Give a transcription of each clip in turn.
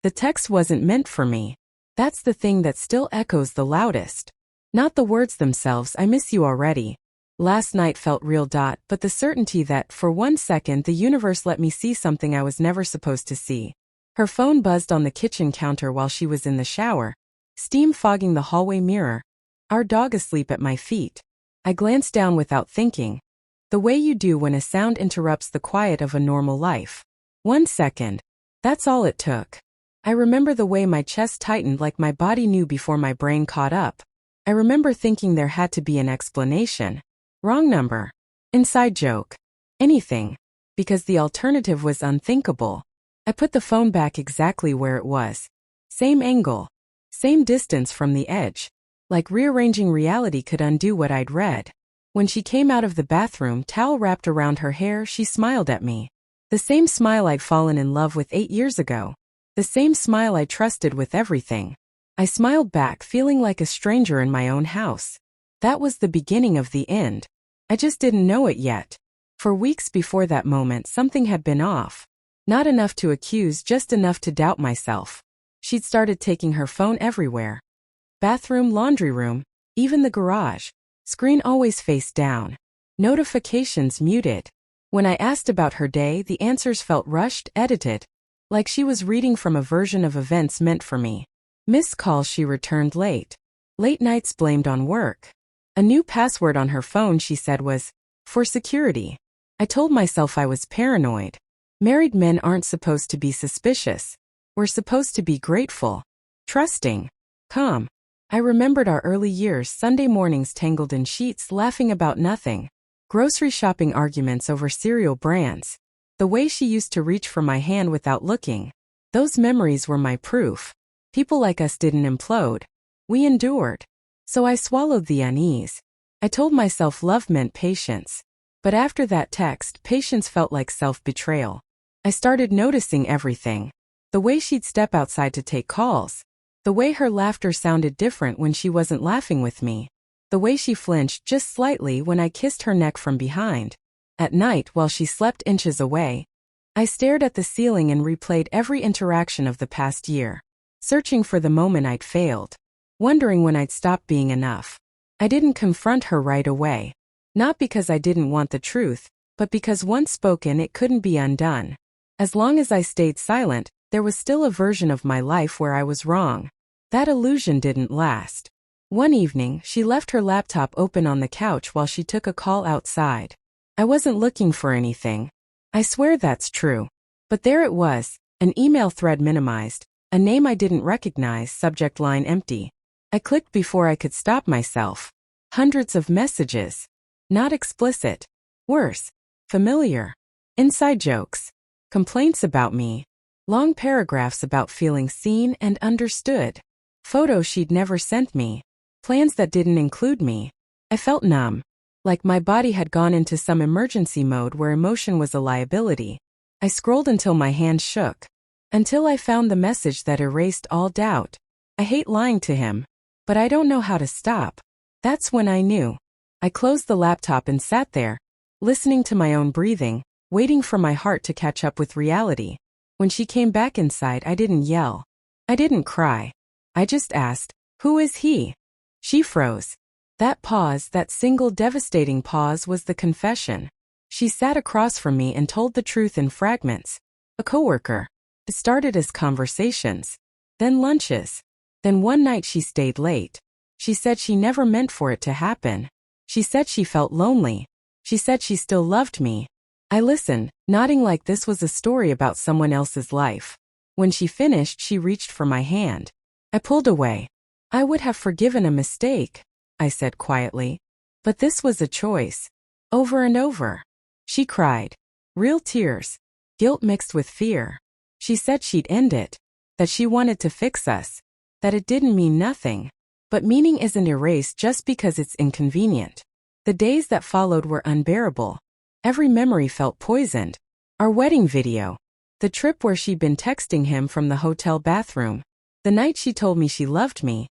The text wasn't meant for me. That's the thing that still echoes the loudest. Not the words themselves, "I miss you already." Last night felt real. But the certainty that, for 1 second, the universe let me see something I was never supposed to see. Her phone buzzed on the kitchen counter while she was in the shower, steam fogging the hallway mirror. Our dog asleep at my feet. I glanced down without thinking. The way you do when a sound interrupts the quiet of a normal life. 1 second. That's all it took. I remember the way my chest tightened, like my body knew before my brain caught up. I remember thinking there had to be an explanation. Wrong number. Inside joke. Anything. Because the alternative was unthinkable. I put the phone back exactly where it was. Same angle. Same distance from the edge. Like rearranging reality could undo what I'd read. When she came out of the bathroom, towel wrapped around her hair, she smiled at me. The same smile I'd fallen in love with 8 years ago. The same smile I trusted with everything. I smiled back, feeling like a stranger in my own house. That was the beginning of the end. I just didn't know it yet. For weeks before that moment, something had been off. Not enough to accuse, just enough to doubt myself. She'd started taking her phone everywhere. Bathroom, laundry room, even the garage. Screen always face down. Notifications muted. When I asked about her day, the answers felt rushed, edited. Like she was reading from a version of events meant for me. Missed calls she returned late. Late nights blamed on work. A new password on her phone, she said, was for security. I told myself I was paranoid. Married men aren't supposed to be suspicious. We're supposed to be grateful, trusting, calm. I remembered our early years, Sunday mornings tangled in sheets, laughing about nothing. Grocery shopping arguments over cereal brands. The way she used to reach for my hand without looking. Those memories were my proof. People like us didn't implode. We endured. So I swallowed the unease. I told myself love meant patience. But after that text, patience felt like self-betrayal. I started noticing everything. The way she'd step outside to take calls. The way her laughter sounded different when she wasn't laughing with me. The way she flinched just slightly when I kissed her neck from behind. At night, while she slept inches away, I stared at the ceiling and replayed every interaction of the past year, searching for the moment I'd failed, wondering when I'd stop being enough. I didn't confront her right away. Not because I didn't want the truth, but because once spoken it couldn't be undone. As long as I stayed silent, there was still a version of my life where I was wrong. That illusion didn't last. One evening, she left her laptop open on the couch while she took a call outside. I wasn't looking for anything. I swear that's true. But there it was, an email thread minimized, a name I didn't recognize, subject line empty. I clicked before I could stop myself. Hundreds of messages. Not explicit. Worse. Familiar. Inside jokes. Complaints about me. Long paragraphs about feeling seen and understood. Photos she'd never sent me. Plans that didn't include me. I felt numb. Like my body had gone into some emergency mode where emotion was a liability. I scrolled until my hands shook. Until I found the message that erased all doubt. I hate lying to him. But I don't know how to stop. That's when I knew. I closed the laptop and sat there, listening to my own breathing, waiting for my heart to catch up with reality. When she came back inside, I didn't yell. I didn't cry. I just asked, "Who is he?" She froze. That pause, that single devastating pause, was the confession. She sat across from me and told the truth in fragments. A coworker. It started as conversations. Then lunches. Then one night she stayed late. She said she never meant for it to happen. She said she felt lonely. She said she still loved me. I listened, nodding like this was a story about someone else's life. When she finished, she reached for my hand. I pulled away. I would have forgiven a mistake, I said quietly. But this was a choice. Over and over. She cried. Real tears. Guilt mixed with fear. She said she'd end it. That she wanted to fix us. That it didn't mean nothing. But meaning isn't erased just because it's inconvenient. The days that followed were unbearable. Every memory felt poisoned. Our wedding video. The trip where she'd been texting him from the hotel bathroom. The night she told me she loved me.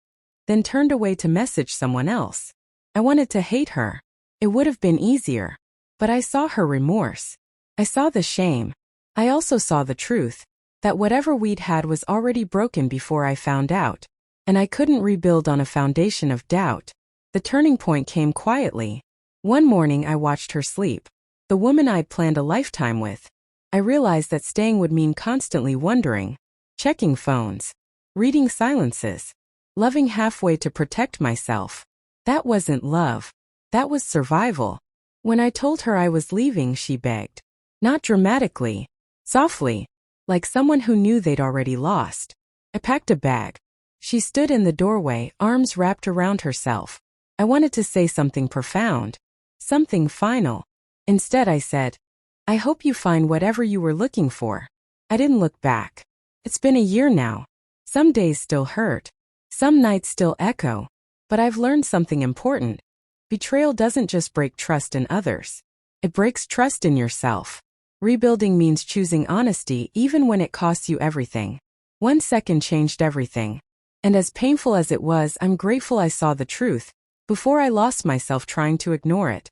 Then turned away to message someone else. I wanted to hate her. It would have been easier. But I saw her remorse. I saw the shame. I also saw the truth. That whatever we'd had was already broken before I found out. And I couldn't rebuild on a foundation of doubt. The turning point came quietly. One morning I watched her sleep. The woman I'd planned a lifetime with. I realized that staying would mean constantly wondering, checking phones, reading silences, loving halfway to protect myself. That wasn't love. That was survival. When I told her I was leaving, she begged. Not dramatically. Softly. Like someone who knew they'd already lost. I packed a bag. She stood in the doorway, arms wrapped around herself. I wanted to say something profound. Something final. Instead I said, I hope you find whatever you were looking for. I didn't look back. It's been a year now. Some days still hurt. Some nights still echo. But I've learned something important. Betrayal doesn't just break trust in others. It breaks trust in yourself. Rebuilding means choosing honesty even when it costs you everything. 1 second changed everything. And as painful as it was, I'm grateful I saw the truth before I lost myself trying to ignore it.